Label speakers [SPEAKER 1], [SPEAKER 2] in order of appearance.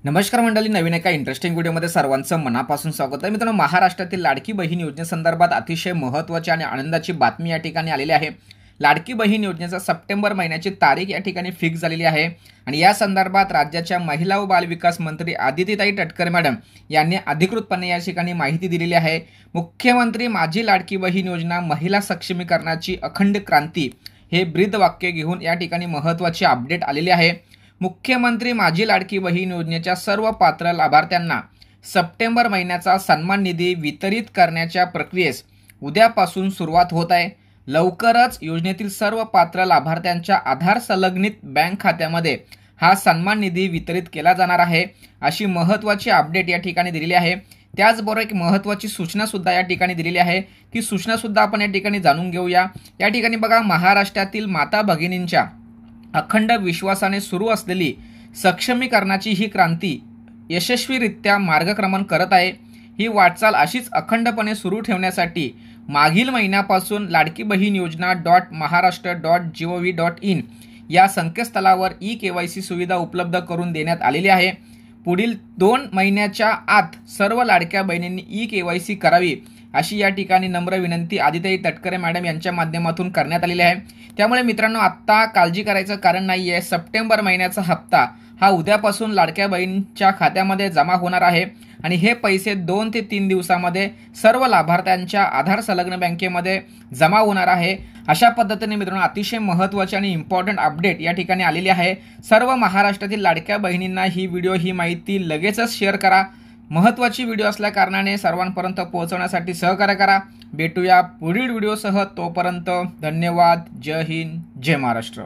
[SPEAKER 1] नमस्कार मंडळी, नवीन एका इंटरेस्टिंग व्हिडिओमध्ये सर्वांचं मनापासून स्वागत आहे। मित्रांनो, महाराष्ट्रातील लाडकी बहीण योजनेसंदर्भात अतिशय महत्त्वाची आणि आनंदाची बातमी या ठिकाणी आलेली आहे। लाडकी बहीण योजनेचा सप्टेंबर महिन्याची तारीख या ठिकाणी फिक्स झालेली आहे आणि या संदर्भात राज्याच्या महिला व बालविकास मंत्री आदितीताई तटकरे मॅडम यांनी अधिकृतपणे या ठिकाणी माहिती दिलेली आहे। मुख्यमंत्री माझी लाडकी बहीण योजना महिला सक्षमीकरणाची अखंड क्रांती हे ब्रीदवाक्य घेऊन या ठिकाणी महत्त्वाची अपडेट आलेली आहे। मुख्यमंत्री माझी लाडकी बहीण योजनेच्या सर्व पात्र लाभार्थ्यांना सप्टेंबर महिन्याचा सन्मान निधी वितरित करण्याच्या प्रक्रियेस उद्यापासून सुरुवात होत आहे। लवकरच योजनेतील सर्व पात्र लाभार्थ्यांच्या आधार संलग्नित बँक खात्यामध्ये हा सन्मान निधी वितरित केला जाणार आहे, अशी महत्त्वाची अपडेट या ठिकाणी दिलेली आहे। त्याचबरोबर एक महत्त्वाची सूचना सुद्धा या ठिकाणी दिलेली आहे। ती सूचना सुद्धा आपण या ठिकाणी जाणून घेऊया। या ठिकाणी बघा, महाराष्ट्रातील माता भगिनींच्या अखंड विश्वासाने सुरू असलेली सक्षमीकरणाची ही क्रांती यशस्वीरित्या मार्गक्रमण करत आहे। ही वाटचाल अशीच अखंडपणे सुरू ठेवण्यासाठी मागील महिन्यापासून लाडकी बहीण योजना .महाराष्ट्र.gov.in या संकेतस्थळावर ई-KYC सुविधा उपलब्ध करून देण्यात आलेली आहे। पुढील 2 महिन्याच्या आत सर्व लाडक्या बहिणींनी ई-KYC करावी, अशी या ठिकाणी नम्र विनंती आदितीताई तटकरे मॅडम यांच्या माध्यमातून करण्यात आलेली आहे। त्यामुळे मित्रांनो, आत्ता काळजी करायचं कारण नाही आहे। सप्टेंबर महिन्याचा हप्ता हा उद्यापासून लाडक्या बहिणींच्या खात्यामध्ये जमा होणार आहे आणि हे पैसे 2 ते 3 दिवसामध्ये सर्व लाभार्थ्यांच्या आधार संलग्न बँकेमध्ये जमा होणार आहे। अशा पद्धतीने मित्रांनो, अतिशय महत्त्वाची आणि इम्पॉर्टंट अपडेट या ठिकाणी आलेली आहे। सर्व महाराष्ट्रातील लाडक्या बहिणींना ही माहिती लगेचच शेअर करा। महत्त्वाची व्हिडिओ असल्या कारणाने सर्वांपर्यंत पोहोचवण्यासाठी सहकार्य करा। भेटूया पुढील व्हिडिओसह, तोपर्यंत धन्यवाद। जय हिंद, जय महाराष्ट्र।